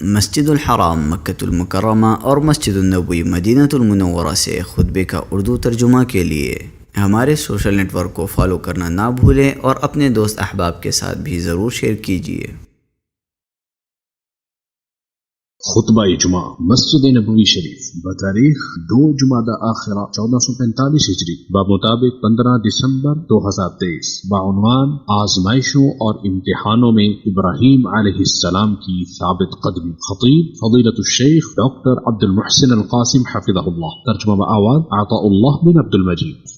مسجد الحرام مکۃ المکرمہ اور مسجد النبوی مدینہ المنورہ سے خطبے کا اردو ترجمہ کے لیے ہمارے سوشل نیٹ ورک کو فالو کرنا نہ بھولیں اور اپنے دوست احباب کے ساتھ بھی ضرور شیئر کیجیے۔ خطبہ جمعہ مسجد نبوی شریف بتاریخ 2 جمادی آخرہ 1445 ہجری بمطابق 15 دسمبر 2023 بعنوان آزمائشوں اور امتحانوں میں ابراہیم علیہ السلام کی ثابت قدمی۔ خطیب فضیلۃ الشیخ ڈاکٹر عبد المحسن القاسم حفظہ اللہ۔ ترجمہ بآواز عطاء اللہ بن عبد المجید۔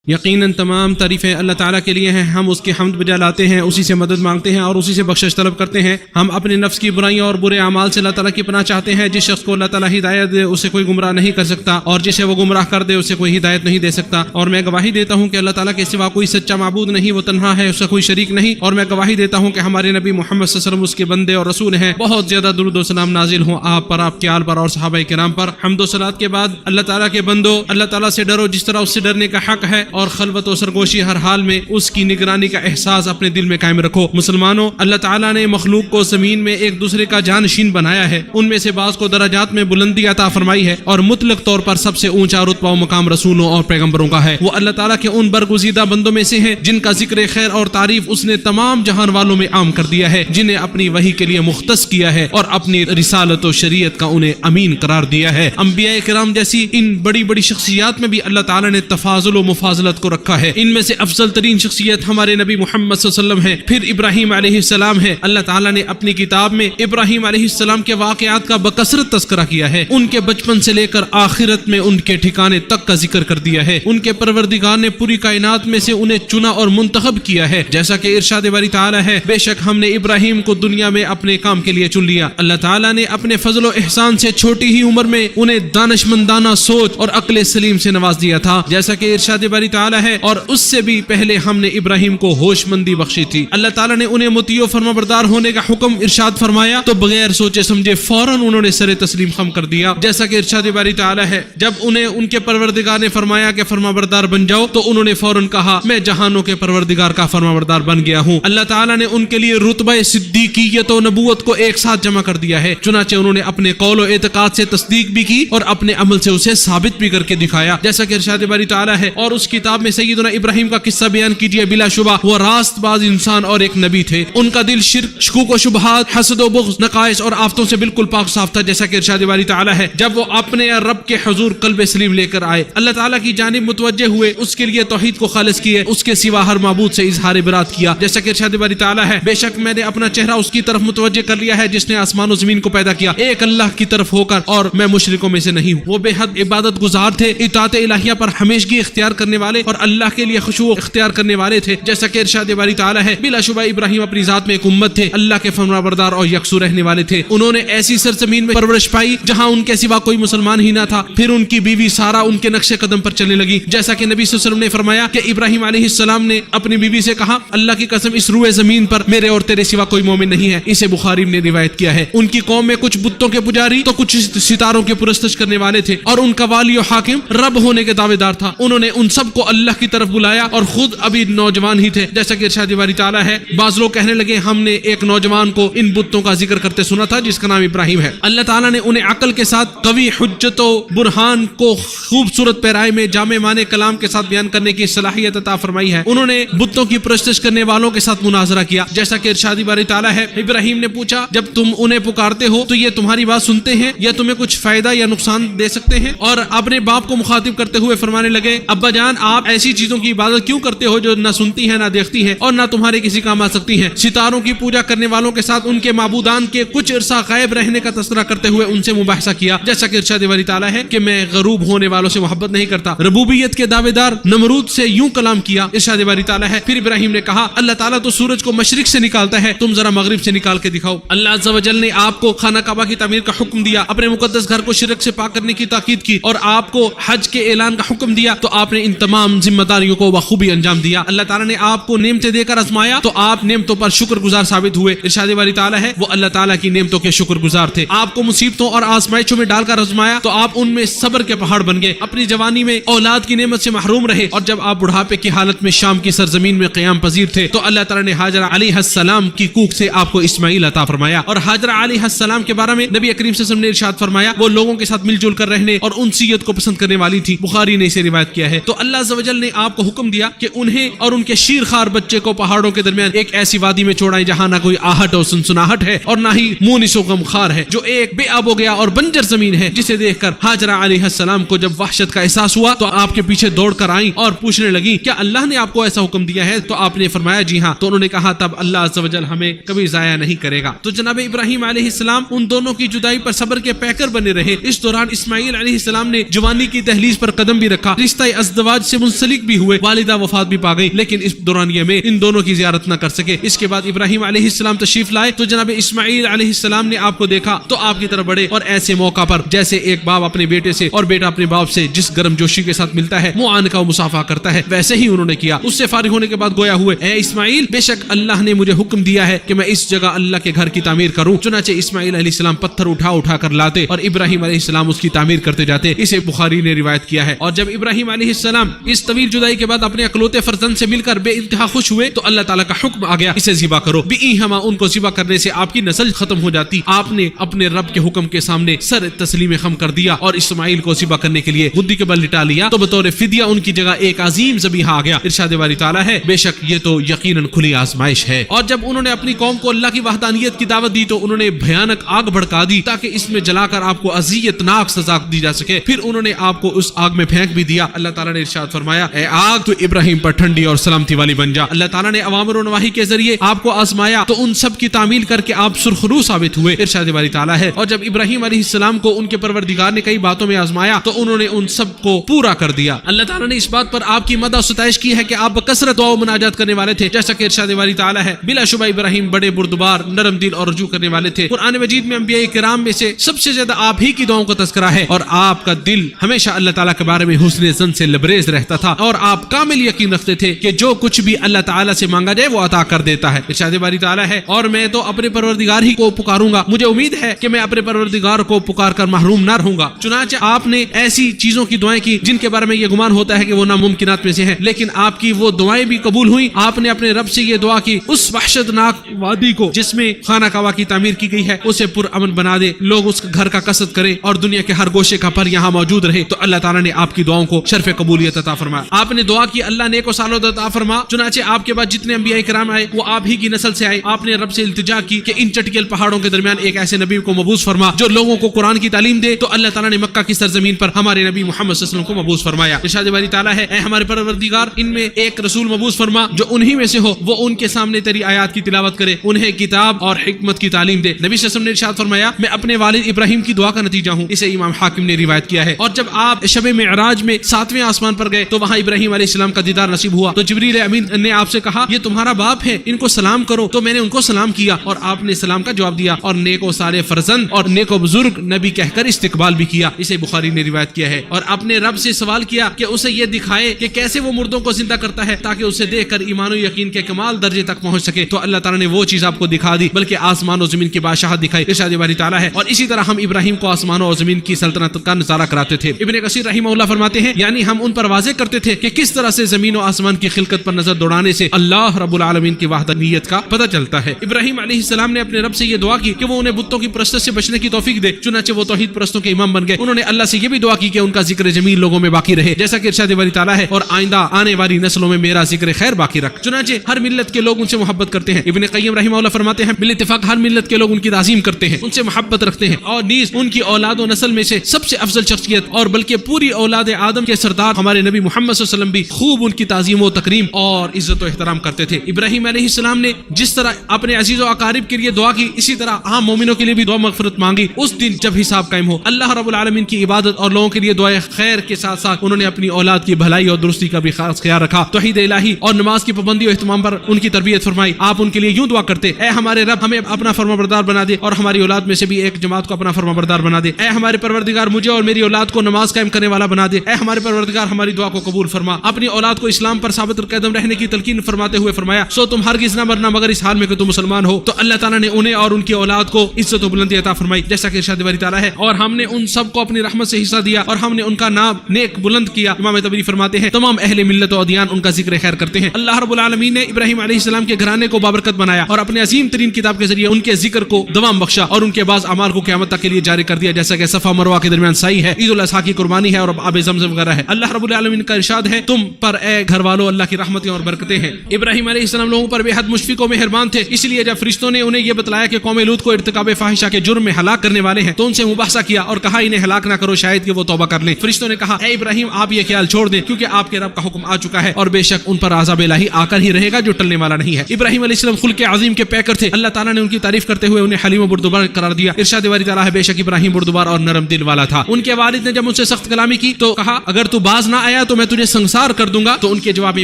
یقیناً تمام تعریفیں اللہ تعالیٰ کے لیے ہیں، ہم اس کی حمد بجا لاتے ہیں، اسی سے مدد مانگتے ہیں اور اسی سے بخشش طلب کرتے ہیں۔ ہم اپنے نفس کی برائیوں اور برے اعمال سے اللہ تعالیٰ کی پناہ چاہتے ہیں۔ جس شخص کو اللہ تعالیٰ ہدایت دے اسے کوئی گمراہ نہیں کر سکتا، اور جسے وہ گمراہ کر دے اسے کوئی ہدایت نہیں دے سکتا۔ اور میں گواہی دیتا ہوں کہ اللہ تعالیٰ کے سوا کوئی سچا معبود نہیں، وہ تنہا ہے، اس کا کوئی شریک نہیں۔ اور میں گواہی دیتا ہوں کہ ہمارے نبی محمد صلی اللہ علیہ وسلم اس کے بندے اور رسول ہیں۔ بہت زیادہ درود و سلام نازل ہوں آپ پر، آپ کے آل پر اور صحابہ کرام پر۔ حمد و صلات کے بعد اللہ تعالیٰ کے بندو، اللہ تعالیٰ سے ڈرو جس طرح اس سے ڈرنے کا حق ہے، اور خلوت و سرگوشی ہر حال میں اس کی نگرانی کا احساس اپنے دل میں قائم رکھو۔ مسلمانوں، اللہ تعالیٰ نے مخلوق کو زمین میں ایک دوسرے کا جانشین بنایا ہے، ان میں سے بعض کو درجات میں بلندی عطا فرمائی ہے، اور مطلق طور پر سب سے اونچا رتبہ و مقام رسولوں اور پیغمبروں کا ہے۔ وہ اللہ تعالیٰ کے ان برگزیدہ بندوں میں سے ہیں جن کا ذکر خیر اور تعریف اس نے تمام جہان والوں میں عام کر دیا ہے، جنہیں اپنی وحی کے لیے مختص کیا ہے اور اپنی رسالت و شریعت کا انہیں امین قرار دیا ہے۔ انبیاء کرام جیسی ان بڑی بڑی شخصیات میں بھی اللہ تعالیٰ نے تفاضل و مفاضلت کو رکھا ہے۔ ان میں سے افضل ترین شخصیت ہمارے نبی محمد صلی اللہ علیہ وسلم ہے، پھر ابراہیم علیہ السلام ہے۔ اللہ تعالیٰ نے اپنی کتاب میں ابراہیم علیہ السلام کے واقعات کا بکثرت تذکرہ کیا ہے، ان کے بچپن سے لے کر آخرت میں ان کے ٹھکانے تک کا ذکر کر دیا ہے۔ ان کے پروردگار نے پوری کائنات میں سے انہیں چنا اور منتخب کیا ہے، جیسا کہ ارشاد باری تعالیٰ ہے، بے شک ہم نے ابراہیم کو دنیا میں اپنے کام کے لیے چن لیا۔ اللہ تعالیٰ نے اپنے فضل و احسان سے چھوٹی ہی عمر میں انہیں دانشمندانہ سوچ اور عقل سلیم سے نواز دیا تھا، جیسا کہ ارشاد باری تعالیٰ ہے، اور اس سے بھی پہلے ہم نے ابراہیم کو ہوش مندی بخشی تھی۔ اللہ تعالیٰ نے انہیں مطیع و فرما بردار ہونے کا حکم ارشاد فرمایا تو بغیر سوچے سمجھے فوراً انہوں نے سر تسلیم خم کر دیا، جیسا کہ ارشاد باری تعالیٰ ہے، جب انہیں ان کے پروردگار نے فرمایا کہ فرما بردار بن جاؤ تو انہوں نے فوراً کہا میں جہانوں کے پروردگار کا فرما بردار بن گیا ہوں۔ اللہ تعالیٰ نے ان کے لیے رتبہ صدیقیت و نبوت کو ایک ساتھ جمع کر دیا ہے، چنانچہ انہوں نے اپنے قول و اعتقاد سے تصدیق بھی کی اور اپنے عمل سے اسے ثابت بھی کر کے دکھایا، جیسا کہ ارشاد باری تعالیٰ ہے، اور اس کتاب میں سیدنا ابراہیم کا قصہ بیان کیجیے، بلا شبہ وہ راست باز انسان اور ایک نبی تھے۔ ان کا دل شرک، شکوک و شبہات، حسد و بغض، نقائص اور آفتوں سے بالکل پاک صاف تھا، جیسا کہ ارشاد باری تعالیٰ ہے، جب وہ اپنے رب کے حضور قلب سلیم لے کر آئے، اللہ تعالیٰ کی جانب متوجہ ہوئے، اس کے لیے توحید کو خالص کیے، اس کے سوا ہر معبود سے اظہار برات کیا، جیسا کہ ارشاد باری تعالیٰ ہے، بے شک میں نے اپنا چہرہ اس کی طرف متوجہ کر لیا ہے جس نے آسمان و زمین کو پیدا کیا، ایک اللہ کی طرف ہو کر، اور میں مشرکوں میں سے نہیں ہوں۔ وہ بے حد عبادت گزار تھے، اطاعت الہیہ پر ہمیشگی اختیار کرنے والے اور اللہ کے لیے خشوع اختیار کرنے والے تھے، جیسا کہ ارشاد باری تعالیٰ ہے، بلا شبہ ابراہیم اپنی ذات میں ایک امت تھے، اللہ کے فرمانبردار اور یکسو رہنے والے تھے۔ انہوں نے ایسی سرزمین میں پرورش پائی جہاں ان کے سوا کوئی مسلمان ہی نہ تھا، پھر ان کی بیوی سارا ان کے نقش قدم پر چلنے لگی، جیسا کہ نبی صلی اللہ علیہ وسلم نے فرمایا کہ ابراہیم علیہ السلام نے اپنی بیوی سے کہا، اللہ کی قسم اس روئے زمین پر میرے اور تیرے سوا کوئی مومن نہیں ہے۔ اسے بخاری نے روایت کیا ہے۔ ان کی قوم میں کچھ بتوں کے پجاری تو کچھ ستاروں کے پرستش کرنے والے تھے، اور ان کا والی و حاکم رب ہونے کے دعوے دار تھا۔ انہوں نے ان سب کو اللہ کی طرف بلایا اور خود ابھی نوجوان ہی تھے، جیسا کہ ارشاد باری تعالیٰ ہے، بعض لوگ کہنے لگے ہم نے ایک نوجوان کو ان بتوں کا ذکر کرتے سنا تھا جس کا نام ابراہیم ہے۔ اللہ تعالیٰ نے انہیں عقل کے ساتھ قوی حجت و برہان کو خوبصورت پیرائے میں جامع معنی کلام کے ساتھ بیان کرنے کی صلاحیت عطا فرمائی ہے۔ انہوں نے بتوں کی پرستش کرنے والوں کے ساتھ مناظرہ کیا، جیسا کہ ارشاد باری تعالیٰ ہے، ابراہیم نے پوچھا جب تم انہیں پکارتے ہو تو یہ تمہاری بات سنتے ہیں یا تمہیں کچھ فائدہ یا نقصان دے سکتے ہیں؟ اور اپنے باپ کو مخاطب کرتے ہوئے فرمانے لگے، ابا جان آپ ایسی چیزوں کی عبادت کیوں کرتے ہو جو نہ سنتی ہیں نہ دیکھتی ہیں اور نہ تمہارے کسی کام آ سکتی ہیں؟ ستاروں کی پوجا کرنے والوں کے ساتھ ان کے معبودان کے کچھ عرصہ غائب رہنے کا تذکرہ کرتے ہوئے ان سے مباحثہ کیا، جیسا کہ ارشاد باری تعالیٰ ہے کہ میں غروب ہونے والوں سے محبت نہیں کرتا۔ ربوبیت کے دعوے دار نمرود سے یوں کلام کیا، ارشاد باری تعالیٰ ہے، پھر ابراہیم نے کہا اللہ تعالیٰ تو سورج کو مشرق سے نکالتا ہے، تم ذرا مغرب سے نکال کے دکھاؤ۔ اللہ عز و جل نے آپ کو خانہ کعبہ کی تعمیر کا حکم دیا، اپنے مقدس گھر کو شرک سے پاک کرنے کی تاکید کی، اور آپ کو حج کے اعلان کا حکم دیا، تو آپ نے ان تمام تمام ذمہ داریوں کو بخوبی انجام دیا. اللہ تعالیٰ نے آپ کو نعمتیں دے کر آزمایا تو آپ نعمتوں پر شکر گزار ثابت ہوئے. ارشاد باری تعالیٰ ہے وہ اللہ تعالیٰ کی نعمتوں کے شکر گزار تھے. آپ کو مصیبتوں اور آزمائشوں میں ڈال کر آزمایا تو آپ ان میں صبر کے پہاڑ بن گئے. اپنی جوانی میں اولاد کی نعمت سے محروم رہے اور جب آپ بڑھاپے کی حالت میں شام کی سرزمین میں قیام پذیر تھے تو اللہ تعالیٰ نے ہاجرہ علیہ السلام کی کوکھ سے آپ کو اسماعیل عطا فرمایا. اور ہاجرہ علیہ السلام کے بارے میں نبی کریم صلی اللہ علیہ وسلم نے ارشاد فرمایا وہ لوگوں کے ساتھ مل جل کر رہنے اور انسیت کو پسند کرنے والی تھی. بخاری نے اسے روایت کیا ہے. تو اللہ عز و جل نے آپ کو حکم دیا کہ انہیں اور ان کے شیرخوار بچے کو پہاڑوں کے درمیان ایک ایسی وادی میں چھوڑائیں جہاں نہ کوئی آہٹ اور سنسناہٹ ہے اور نہ ہی مونس و غمخوار ہے, جو ایک بے آب ہو گیا اور بنجر زمین ہے, جسے دیکھ کر ہاجرہ علیہ السلام کو جب وحشت کا احساس ہوا تو آپ کے پیچھے دوڑ کر آئیں اور پوچھنے لگی کیا اللہ نے آپ کو ایسا حکم دیا ہے؟ تو آپ نے فرمایا جی ہاں. تو انہوں نے کہا تب اللہ عز و جل ہمیں کبھی ضائع نہیں کرے گا. تو جناب ابراہیم علیہ السلام ان دونوں کی جدائی پر صبر کے پیکر بنے رہے. اس دوران اسماعیل علیہ السلام نے جوانی کی دہلیز پر قدم بھی رکھا, رشتہ ازدواج سے منسلک بھی ہوئے, والدہ وفات بھی پا گئی, لیکن اس دورانیے میں ان دونوں کی زیارت نہ کر سکے. اس کے بعد ابراہیم علیہ السلام تشریف لائے تو جناب اسماعیل علیہ السلام نے آپ کو دیکھا تو آپ کی طرف بڑھے اور ایسے موقع پر جیسے ایک باپ اپنے بیٹے سے اور بیٹا اپنے باپ سے جس گرم جوشی کے ساتھ ملتا ہے, معانقہ و مصافحہ کرتا ہے, ویسے ہی انہوں نے کیا. اس سے فارغ ہونے کے بعد گویا ہوئے اے اسماعیل بے شک اللہ نے مجھے حکم دیا ہے کہ میں اس جگہ اللہ کے گھر کی تعمیر کروں. چنانچہ اسماعیل علیہ السلام پتھر اٹھا کر لاتے اور ابراہیم علیہ السلام اس کی تعمیر کرتے جاتے. اسے بخاری نے روایت کیا ہے. اور جب ابراہیم علیہ السلام اس طویل جدائی کے بعد اپنے اکلوتے فرزند سے مل کر بے انتہا خوش ہوئے تو اللہ تعالیٰ کا حکم آ گیا اسے ذبح کرو. بِإِنْهُمَا ان کو ذبح کرنے سے آپ کی نسل ختم ہو جاتی. آپ نے اپنے رب کے حکم کے سامنے سر تسلیم خم کر دیا اور اسماعیل کو ذبح کرنے کے لیے گدی کے بل لٹا لیا تو بطور فدیہ ان کی جگہ ایک عظیم ذبیحہ آ گیا. ارشاد باری تعالیٰ ہے بے شک یہ تو یقیناً کھلی آزمائش ہے. اور جب انہوں نے اپنی قوم کو اللہ کی وحدانیت کی دعوت دی تو انہوں نے بھیانک آگ بھڑکا دی تاکہ اس میں جلا کر آپ کو اذیت ناک سزا دی جا سکے. پھر انہوں نے آپ کو اس آگ میں پھینک بھی دیا. اللہ تعالیٰ نے ارشاد فرمایا اے آگ تو ابراہیم پر ٹھنڈی اور سلامتی والی بن جا. اللہ تعالیٰ نے اوامر و نواہی کے ذریعے آپ کو آزمایا تو ان سب کی تعمیل کر کے آپ سرخرو ثابت ہوئے. ارشاد باری تعالیٰ ہے اور جب ابراہیم علیہ السلام کو ان کے پروردگار نے کئی باتوں میں آزمایا تو انہوں نے ان سب کو پورا کر دیا. اللہ تعالیٰ نے اس بات پر آپ کی مدح و ستائش کی ہے کہ آپ بکثرت دعا و مناجات کرنے والے تھے, جیسا کہ ارشاد باری تعالیٰ ہے بلا شبہ ابراہیم بڑے بردبار نرم دل اور رجوع کرنے والے تھے. قرآن مجید میں انبیاء کرام میں سے سب سے زیادہ آپ ہی کی دعاؤں کا تذکرہ ہے اور آپ کا دل ہمیشہ اللہ تعالیٰ کے بارے میں حسن ظن سے لبریز رہتا تھا اور آپ کامل یقین رکھتے تھے کہ جو کچھ بھی اللہ تعالیٰ سے مانگا جائے وہ عطا کر دیتا ہے. ارشاد باری تعالیٰ ہے اور میں تو اپنے پروردگار ہی کو پکاروں گا, مجھے امید ہے کہ میں اپنے پروردگار کو پکار کر محروم نہ رہوں گا. چنانچہ آپ نے ایسی چیزوں کی دعائیں کی جن کے بارے میں یہ گمان ہوتا ہے کہ وہ ناممکنات میں سے ہیں, لیکن آپ کی وہ دعائیں بھی قبول ہوئیں. آپ نے اپنے رب سے یہ دعا کی اس وحشت ناک وادی کو جس میں خانہ کعبہ کی تعمیر کی گئی ہے اسے پر امن بنا دے, لوگ اس گھر کا قصد کریں اور دنیا کے ہر گوشے کا پر یہاں موجود رہے. تو اللہ تعالیٰ نے آپ کی دعاؤں کو شرف قبولیت عطا فرمایا. آپ نے دعا کی اللہ نیک و سالود عطا فرما. چنانچہ آپ کے بعد جتنے انبیاء کرام آئے وہ آپ ہی کی نسل سے آئے. آپ نے رب سے التجا کی کہ ان چٹکیل پہاڑوں کے درمیان ایک ایسے نبی کو مبعوث فرما جو لوگوں کو قرآن کی تعلیم دے. تو اللہ تعالیٰ نے مکہ کی سرزمین پر ہمارے نبی محمد صلی اللہ علیہ وسلم کو مبعوث فرمایا. ارشاد باری تعالیٰ ہے اے ہمارے پروردگار ان میں ایک رسول مبعوث فرما جو انہی میں سے ہو, وہ ان کے سامنے تیری آیات کی تلاوت کرے, انہیں کتاب اور حکمت کی تعلیم دے. نبی صلی اللہ علیہ وسلم نے ارشاد فرمایا میں اپنے والد ابراہیم کی دعا کا نتیجہ ہوں. اسے امام حاکم نے روایت کیا ہے. اور جب آپ شب معراج میں 7ویں آسمان پر گئے تو وہاں ابراہیم علیہ السلام کا دیدار نصیب ہوا. تو جبریل امین نے آپ سے کہا یہ تمہارا باپ ہے, ان کو سلام کرو. تو میں نے ان کو سلام کیا اور آپ نے سلام کا جواب دیا اور نیک و صالح فرزند اور نیک و بزرگ نبی کہہ کر استقبال بھی کیا. اسے بخاری نے روایت کیا ہے. اور اپنے رب سے سوال کیا کہ اسے یہ دکھائے کہ کیسے وہ مردوں کو زندہ کرتا ہے تاکہ اسے دیکھ کر ایمان و یقین کے کمال درجے تک پہنچ سکے. تو اللہ تعالیٰ نے وہ چیز آپ کو دکھا دی بلکہ آسمان و زمین کی بادشاہت دکھائی. ارشاد باری تعالیٰ ہے اور اسی طرح ہم ابراہیم کو آسمانوں اور زمین کی سلطنت کا نظارہ کراتے تھے. ابن کثیر رحمہ اللہ فرماتے ہیں یعنی ہم ان پر واضح کرتے تھے کہ کس طرح سے زمین و آسمان کی خلقت پر نظر دوڑانے سے اللہ رب العالمین کی وحدانیت کا پتہ چلتا ہے. ابراہیم علیہ السلام نے اپنے رب سے یہ دعا کی کہ وہ انہیں بتوں کی پرستش سے بچنے کی توفیق دے. چنانچہ وہ توحید پرستوں کے امام بن گئے. انہوں نے اللہ سے یہ بھی دعا کی کہ ان کا ذکر جمیل لوگوں میں باقی رہے, جیسا کہ ارشاد باری تعالیٰ ہے اور آئندہ آنے والی نسلوں میں میرا ذکر خیر باقی رکھ. چنانچہ ہر ملت کے لوگ ان سے محبت کرتے ہیں. ابن قیم رحمہ اللہ فرماتے ہیں بال اتفاق ہر ملت کے لوگ ان کی تعظیم کرتے ہیں, ان سے محبت رکھتے ہیں اور نیز ان کی اولاد و نسل میں سے سب سے افضل شخصیت اور بلکہ پوری اولاد آدم کے سردار ہمارے نبی محمد صلی اللہ علیہ وسلم بھی خوب ان کی تعظیم و تکریم اور عزت و احترام کرتے تھے. ابراہیم علیہ السلام نے جس طرح اپنے عزیز و اقارب کے لیے دعا کی اسی طرح عام مومنوں کے لیے بھی دعا مغفرت مانگی. اس دن جب حساب قائم ہو اللہ رب العالمین کی عبادت اور لوگوں کے لیے دعائیں خیر کے ساتھ ساتھ انہوں نے اپنی اولاد کی بھلائی اور درستی کا بھی خاص خیال رکھا. توحید الہی اور نماز کی پابندی و اہتمام پر ان کی تربیت فرمائی. آپ ان کے لیے یوں دعا کرتے اے ہمارے رب ہمیں اپنا فرمانبردار بنا دے اور ہماری اولاد میں سے بھی ایک جماعت کو اپنا فرمانبردار بنا دے. اے ہمارے پروردگار مجھے اور میری اولاد کو نماز قائم کرنے والا بنا دے. اے ہمارے پروردگار ہماری دعا دعا کو قبول فرما. اپنی اولاد کو اسلام پر ثابت قدم رہنے کی تلقین فرماتے ہوئے فرمایا سو تم ہرگز نہ مرنا مگر اس حال میں کہ تم مسلمان ہو. تو اللہ تعالیٰ نے انہیں اور ان کی اولاد کو عزت و بلندی عطا فرمائی جیسا کہ ارشاد باری تعالیٰ ہے اور ہم نے ان سب کو اپنی رحمت سے حصہ دیا اور ہم نے ان کا نام نیک بلند کیا. امام طبری فرماتے ہیں تمام اہل ملت و ادیان ان کا ذکر خیر کرتے ہیں. اللہ رب العالمین نے ابراہیم علیہ السلام کے گھرانے کو بابرکت بنایا اور اپنے عظیم ترین کتاب کے ذریعے ان کے ذکر کو دوام بخشا اور ان کے بعض اعمال کو قیامت تک کے لیے جاری کر دیا جیسا کہ صفا مروہ کے درمیان سعی ہے, عید الاضحیٰ کی قربانی ہے اور آب زمزم وغیرہ ہے. اللہ رب العالمین کا ارشاد ہے تم پر اے گھر والو اللہ کی رحمتیں اور برکتیں ہیں. ابراہیم علیہ السلام لوگوں پر بے حد مشفق و مہربان تھے, اس لیے جب فرشتوں نے انہیں یہ بتلایا کہ قوم لوط کو ارتکاب فاحشہ کے جرم میں ہلاک کرنے والے ہیں تو ان سے مباحثہ کیا اور کہا انہیں ہلاک نہ کرو شاید کہ وہ توبہ کر لیں. فرشتوں نے کہا اے ابراہیم آپ یہ خیال چھوڑ دیں کیونکہ آپ کے رب کا حکم آ چکا ہے اور بے شک ان پر عذاب الہی آ کر ہی رہے گا جو ٹلنے والا نہیں ہے. ابراہیم علیہ السلام خلق عظیم کے پیکر تھے. اللہ تعالیٰ نے ان کی تعریف کرتے ہوئے انہیں حلیم و بردبار قرار دیا. ارشاد باری تعالیٰ ہے بے شک ابراہیم بردبار اور نرم دل والا تھا. ان کے والد نے جب ان سے سخت کلامی کی تو کہا اگر تو باز نہ آیا تو میں تجھے سنسار کر دوں گا. تو ان کے جواب میں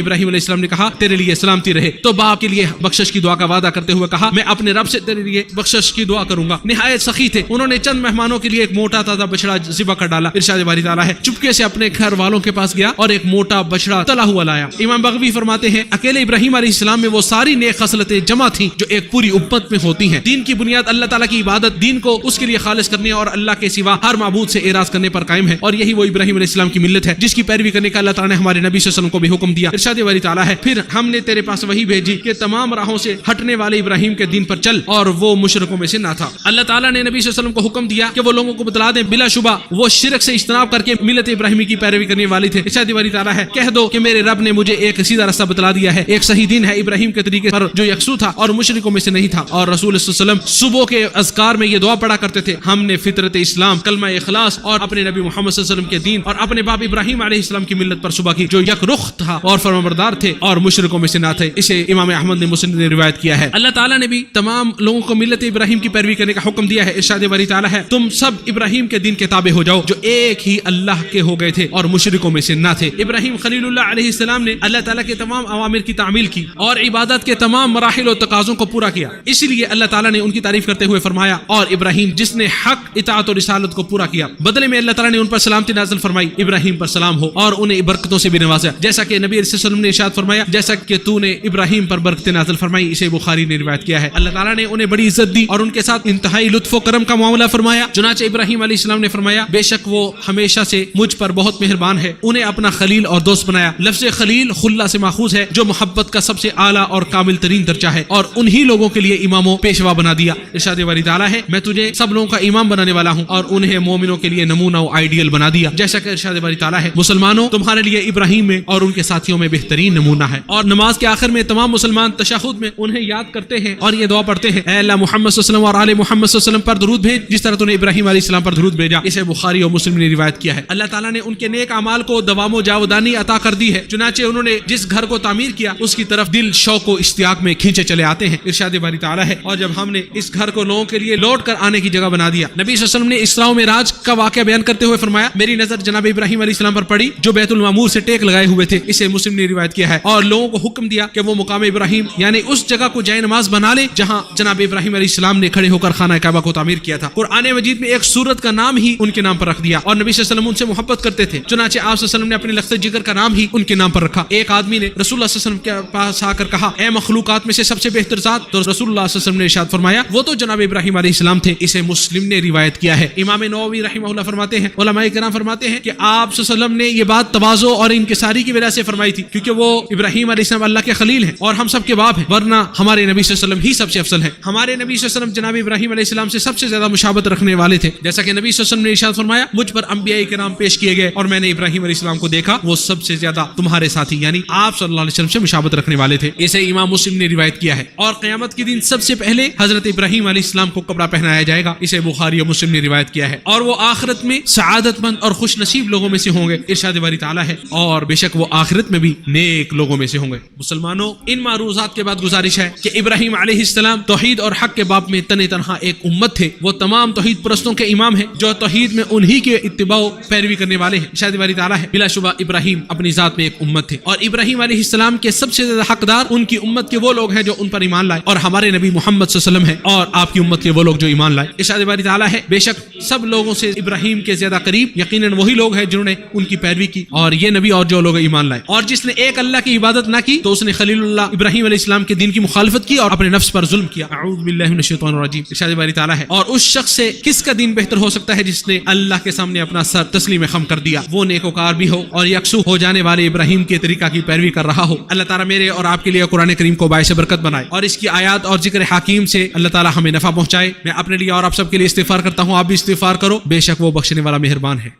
ابراہیم علیہ السلام نے کہا تیرے لیے سلامتی رہے. تو باپ کے لیے بخشش کی دعا کا وعدہ کرتے ہوئے کہا میں اپنے رب سے تیرے لیے بخشش کی دعا کروں گا. نہایت سخی تھے, انہوں نے چند مہمانوں کے لیے ایک موٹا تازہ بچڑا ذبح کر ڈالا. ارشاد باری تعالیٰ ہے چپکے سے اپنے گھر والوں کے پاس گیا اور ایک موٹا بچڑا تلا ہوا لایا. امام بغوی فرماتے ہیں اکیلے ابراہیم علیہ السلام میں وہ ساری نیک خصلتیں جمع تھیں جو ایک پوری امت میں ہوتی ہیں. دین کی بنیاد اللہ تعالیٰ کی عبادت, دین کو اس کے لیے خالص کرنے اور اللہ کے سوا ہر معبود سے اعراض کرنے پر قائم ہے اور یہی وہ ابراہیم علیہ السلام کی ملت ہے جس کی پیروی کرنے کا اللہ تعالیٰ نے ہمارے نبی صلی اللہ علیہ وسلم کو بھی حکم دیا. ارشاد باری تعالیٰ ہے پھر ہم نے تیرے پاس وحی بھیجی کہ تمام راہوں سے ہٹنے والے ابراہیم کے دین پر چل اور وہ مشرکوں میں سے نہ تھا. اللہ تعالیٰ نے نبی صلی اللہ علیہ وسلم کو حکم دیا کہ وہ لوگوں کو بتلا دیں بلا شبہ وہ شرک سے اجتناب کر کے ملت ابراہیمی کی پیروی کرنے والے تھے. ارشاد باری تعالیٰ ہے کہہ دو کہ میرے رب نے مجھے ایک سیدھا راستہ بتلا دیا ہے, ایک صحیح دین ہے ابراہیم کے طریقے پر جو یکسو تھا اور مشرکوں میں سے نہیں تھا. اور رسول صلی اللہ علیہ وسلم صبح کے اذکار میں یہ دعا پڑھا کرتے تھے ہم نے فطرت اسلام کلمہ اخلاص اور اپنے نبی محمد صلی اللہ علیہ وسلم کے دین اور اپنے باپ ابراہیم علیہ السلام کی ملت پر صبح کی جو یک رخ تھا اور فرمانبردار تھے اور مشرکوں میں سے نہ تھے. اسے امام احمد نے مسلم نے روایت کیا ہے. اللہ تعالیٰ نے بھی تمام لوگوں کو ملت ابراہیم کی پیروی کرنے کا حکم دیا ہے. ارشاد باری تعالیٰ ہے تم سب ابراہیم کے دین کے تابع ہو جاؤ جو ایک ہی اللہ کے ہو گئے تھے اور مشرکوں میں سے نہ تھے. ابراہیم خلیل اللہ علیہ السلام نے اللہ تعالیٰ کے تمام اوامر کی تعمیل کی اور عبادت کے تمام مراحل و تقاضوں کو پورا کیا. اس لیے اللہ تعالیٰ نے ان کی تعریف کرتے ہوئے فرمایا اور ابراہیم جس نے حق اطاعت اور رسالت کو پورا کیا بدلے میں اللہ تعالیٰ نے ان پر سلامتی نازل فرمائی ابراہیم پر سلام ہو اور انہیں برکتوں سے بھی نوازا جیسا کہ نبی صلی اللہ علیہ وسلم نے ارشاد فرمایا جیسا کہ تو نے ابراہیم پر برکتیں نازل فرمائی. اسے بخاری نے روایت کیا ہے. اللہ تعالیٰ نے انہیں بڑی عزت دی اور ان کے ساتھ انتہائی لطف و کرم کا معاملہ فرمایا. چنانچہ ابراہیم علیہ السلام نے فرمایا بے شک وہ ہمیشہ سے مجھ پر بہت مہربان ہے. انہیں اپنا خلیل اور دوست بنایا. لفظ خلیل خلا سے ماخوذ ہے جو محبت کا سب سے اعلیٰ اور کامل ترین درجہ ہے اور انہی لوگوں کے لیے امام و پیشوا بنا دیا. ارشاد باری تعالیٰ ہے میں تجھے سب لوگوں کا امام بنانے والا ہوں اور انہیں مومنوں کے لیے نمونہ و آئیڈیل بنا دیا. جیسا کہ ارشاد باری تعالیٰ ہے مسلمانوں تمہارے لیے ابراہیم میں اور ان کے ساتھیوں میں بہترین نمونہ ہے. اور نماز کے آخر میں تمام مسلمان تشہد میں انہیں یاد کرتے ہیں اور یہ دعا پڑھتے ہیں اے اللہ محمد صلی اللہ علیہ وسلم اور آل محمد صلی اللہ علیہ وسلم پر درود بھیج جس طرح تو نے ابراہیم علیہ السلام پر درود بھیجا. اسے بخاری اور مسلم نے روایت کیا ہے. اللہ تعالیٰ نے ان کے نیک اعمال کو دوام و جاودانی عطا کر دی ہے. چنانچہ انہوں نے جس گھر کو تعمیر کیا اس کی طرف دل شوق و اشتیاق میں کھینچے چلے آتے ہیں. ارشاد باری تعالیٰ ہے اور جب ہم نے اس گھر کو لوگوں کے لیے لوٹ کر آنے کی جگہ بنا دیا. نبی صلی اللہ علیہ وسلم نے اسراء و معراج کا واقعہ بیان کرتے ہوئے فرمایا میری نظر جناب ابراہیم علیہ السلام پر پڑی جو بیت المعمور سے ٹیک لگائے ہوئے تھے. اسے مسلم نے روایت کیا ہے. اور لوگوں کو حکم دیا کہ وہ مقام ابراہیم یعنی اس جگہ کو جائے نماز بنا لے جہاں جناب ابراہیم علیہ السلام نے کھڑے ہو کر خانہ کعبہ کو تعمیر کیا تھا. قرآن مجید میں ایک سورت کا نام ہی ان کے نام پر رکھ دیا اور نبی صلی اللہ علیہ وسلم ان سے محبت کرتے تھے. چنانچہ آپ صلی اللہ علیہ وسلم نے اپنے لخت جگر کا نام ہی ان کے نام پر رکھا. ایک آدمی نے رسول اللہ صلی اللہ علیہ وسلم کے پاس آ کر کہا اے مخلوقات میں سے سب سے بہتر ذات. تو رسول اللہ صلی اللہ علیہ وسلم نے ارشاد فرمایا وہ تو جناب ابراہیم علیہ السلام تھے. اسے مسلم نے روایت کیا ہے. امام نووی رحمہ اللہ فرماتے ہیں علماء کرام فرماتے ہیں کہ آپ صلی اللہ علیہ وسلم نے یہ بات تواضع اور انکساری کی وجہ سے فرمائی تھی کیونکہ وہ ابراہیم علیہ السلام اللہ کے خلیل ہیں اور ہم سب کے باپ ہیں ورنہ ہمارے نبی صلی اللہ علیہ وسلم ہی سب سے افضل ہے. ہمارے نبی صلی اللہ علیہ وسلم جناب ابراہیم علیہ السلام سے سب سے زیادہ مشابہت رکھنے والے تھے. جیسا کہ نبی صلی اللہ علیہ وسلم نے ارشاد فرمایا مجھ پر انبیاء کرام پیش کیے گئے اور میں نے ابراہیم علیہ السلام کو دیکھا وہ سب سے زیادہ تمہارے ساتھی یعنی آپ صلی اللہ علیہ وسلم سے مشابہت رکھنے والے تھے. اسے امام مسلم نے روایت کیا ہے. اور قیامت کے دن سب سے پہلے حضرت ابراہیم علیہ السلام کو کپڑا پہنایا جائے گا. اسے بخاری اور مسلم نے روایت کیا ہے. اور وہ آخرت میں سعادت مند اور خوش نصیب لوگوں میں سے ہوں گے. ارشاد باری تعالیٰ ہے اور بے شک وہ آخرت میں بھی نیک لوگوں میں سے ہوں گے. مسلمانوں ان معروضات کے بعد گزارش ہے کہ ابراہیم علیہ السلام توحید اور حق کے باب میں تن تنہا ایک امت تھے. وہ تمام توحید پرستوں کے امام ہیں جو توحید میں انہی کے اتباع و پیروی کرنے والے ہیں. ارشاد باری تعالیٰ ہے بلا شبہ ابراہیم اپنی ذات میں ایک امت تھے اور ابراہیم علیہ السلام کے سب سے زیادہ حقدار ان کی امت کے وہ لوگ ہیں جو ان پر ایمان لائے اور ہمارے نبی محمد صلی اللہ علیہ وسلم ہیں اور آپ کی امت کے وہ لوگ جو ایمان لائے. ارشاد باری تعالیٰ ہے بے شک سب لوگوں سے ابراہیم کے زیادہ قریب یقیناً وہی لوگ ہیں جنہوں نے ان کی پیروی کی اور یہ نبی اور جو لوگ ایمان لائے. اور جس نے ایک اللہ کی عبادت نہ کی تو اس نے خلیل اللہ ابراہیم علیہ السلام کے دین کی مخالفت کی اور اپنے نفس پر ظلم کیا. اعوذ باللہ من الشیطان الرجیم. ارشاد باری تعالیٰ ہے اور اس شخص سے کس کا دین بہتر ہو سکتا ہے جس نے اللہ کے سامنے اپنا سر تسلیم خم کر دیا, وہ نیکوکار بھی ہو اور یکسو ہو جانے والے ابراہیم کے طریقہ کی پیروی کر رہا ہو. اللہ تعالیٰ میرے اور آپ کے لیے قرآن کریم کو باعث برکت بنائے اور اس کی آیات اور ذکر حکیم سے اللہ تعالیٰ ہمیں نفع پہنچائے. میں اپنے لیے اور آپ سب کے لیے استغفار کرتا ہوں, آپ بھی استغفار کرو, بے شک وہ بخشنے والا مہربان ہے.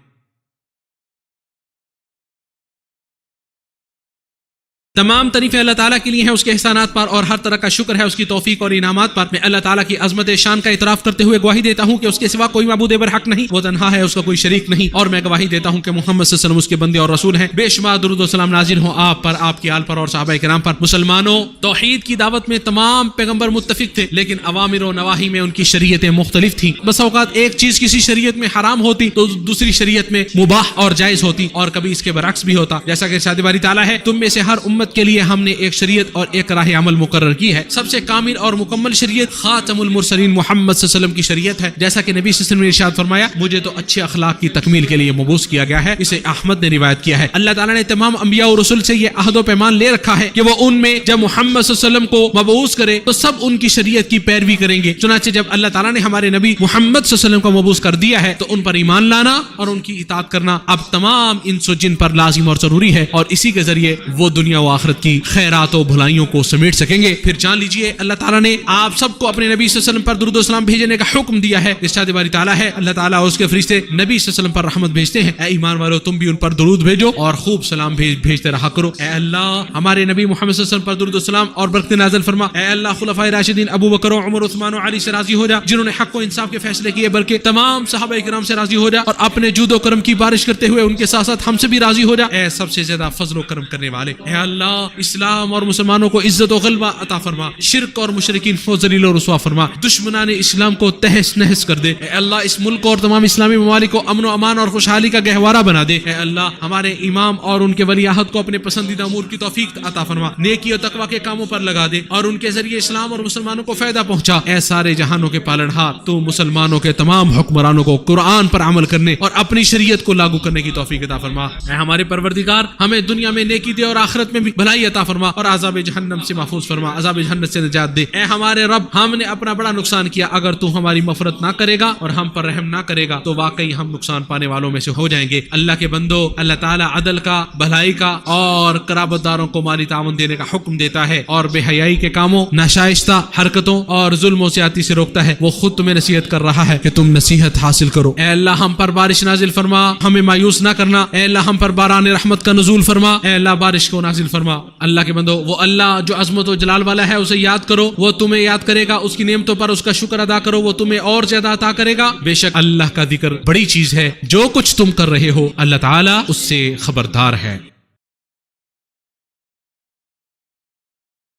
تمام تعریفیں اللہ تعالیٰ کے لیے ہیں, اس کے احسانات پر, اور ہر طرح کا شکر ہے اس کی توفیق اور انعامات پر. میں اللہ تعالیٰ کی عظمت شان کا اعتراف کرتے ہوئے گواہی دیتا ہوں کہ اس کے سوا کوئی معبود برحق نہیں, وہ تنہا ہے, اس کا کوئی شریک نہیں. اور میں گواہی دیتا ہوں کہ محمد صلی اللہ علیہ وسلم اس کے بندے اور رسول ہیں. بے شمار درود و سلام نازل ہوں آپ پر, آپ کی آل پر اور صحابہ کرام پر. مسلمانوں, توحید کی دعوت میں تمام پیغمبر متفق تھے, لیکن اوامر و نواہی میں ان کی شریعتیں مختلف تھیں. بس اوقات ایک چیز کسی شریعت میں حرام ہوتی تو دوسری شریعت میں مباح اور جائز ہوتی, اور کبھی اس کے برعکس بھی ہوتا. جیسا کہ ارشاد باری تعالیٰ ہے, تم میں سے ہر امت کے لیے ہم نے ایک شریعت اور ایک راہ عمل مقرر کی ہے. سب سے کامل اور مکمل شریعت خاتم المرسلین محمد صلی اللہ علیہ وسلم کی شریعت ہے. جیسا کہ نبی صلی اللہ علیہ وسلم نے ارشاد فرمایا, مجھے تو اچھے اخلاق کی تکمیل کے لیے مبعوث کیا گیا ہے. اسے احمد نے روایت کیا ہے. اللہ تعالیٰ نے تمام انبیاء اور رسول سے یہ عہد و پیمان لے رکھا ہے کہ وہ ان میں جب محمد صلی اللہ علیہ وسلم کو مبعوث کرے تو سب ان کی شریعت کی پیروی کریں گے. چنانچہ جب اللہ تعالیٰ نے ہمارے نبی محمد صلی اللہ علیہ وسلم کو مبعوث کر دیا ہے تو ان پر ایمان لانا اور ان کی اطاعت کرنا اب تمام انس و جن پر لازم اور ضروری ہے, اور اسی کے ذریعے وہ دنیا و آخرت کی خیرات و بھلائیوں کو سمیٹ سکیں گے. پھر جان لیجئے اللہ تعالیٰ نے آپ سب کو اپنے نبی صلی اللہ علیہ وسلم پر درود و سلام بھیجنے کا حکم دیا ہے. ارشاد باری تعالیٰ ہے, اللہ تعالیٰ اور اس کے فرشتے نبی صلی اللہ علیہ وسلم پر رحمت بھیجتے ہیں. اے ایمان والو, تم بھی ان پر درود بھیجو اور خوب سلام بھیجتے رہا کرو. اے اللہ, ہمارے نبی محمد صلی اللہ علیہ وسلم پر درود و سلام اور برکت نازل فرما. اے اللہ, خلفائے راشدین ابو بکر و عمر عثمان و علی سے راضی ہو جا, جنہوں نے حق و انصاف کے فیصلے کیے, بلکہ تمام صحابہ کرام سے راضی ہو جا, اور اپنے جود و کرم کی بارش کرتے ہوئے ان کے ساتھ ساتھ ہم سے بھی راضی ہو جا. اے سب سے زیادہ فضل و کرم کرنے والے, اے اللہ, اسلام اور مسلمانوں کو عزت و غلبہ عطا فرما, شرک اور مشرکین کو ذلیل و رسوا فرما, دشمنان اسلام کو تہس نہس کر دے. اے اللہ, اس ملک اور تمام اسلامی ممالک کو امن و امان اور خوشحالی کا گہوارہ بنا دے. اے اللہ, ہمارے امام اور ان کے ولی عہد کو اپنے پسندیدہ امور کی توفیق عطا فرما, نیکی اور تقوی کے کاموں پر لگا دے, اور ان کے ذریعے اسلام اور مسلمانوں کو فائدہ پہنچا. اے سارے جہانوں کے پالنہار, تو مسلمانوں کے تمام حکمرانوں کو قرآن پر عمل کرنے اور اپنی شریعت کو لاگو کرنے کی توفیق عطا فرما. اے ہمارے پروردگار, ہمیں دنیا میں نیکی دے اور آخرت میں بھی بھلائی عطا فرما, اور عذاب جہنم سے محفوظ فرما, عذاب جہنم سے نجات دے. اے ہمارے رب, ہم نے اپنا بڑا نقصان کیا, اگر تو ہماری مغفرت نہ کرے گا اور ہم پر رحم نہ کرے گا تو واقعی ہم نقصان پانے والوں میں سے ہو جائیں گے. اللہ کے بندو, اللہ تعالیٰ عدل کا, بھلائی کا اور قرابت داروں کو مالی تعاون دینے کا حکم دیتا ہے, اور بے حیائی کے کاموں, ناشائستہ حرکتوں اور ظلم و زیادتی سے روکتا ہے. وہ خود تمہیں نصیحت کر رہا ہے کہ تم نصیحت حاصل کرو. اے اللہ, ہم پر بارش نازل فرما, ہمیں مایوس نہ کرنا. اے اللہ, ہم پر باران رحمت کا نزول فرما. اے اللہ, بارش کو نازل فرما. اللہ کے بندو, وہ اللہ جو عظمت و جلال والا ہے اسے یاد کرو, وہ تمہیں یاد کرے گا. اس کی نعمتوں پر اس کا شکر ادا کرو, وہ تمہیں اور زیادہ عطا کرے گا. بے شک اللہ کا ذکر بڑی چیز ہے, جو کچھ تم کر رہے ہو اللہ تعالیٰ اس سے خبردار ہے.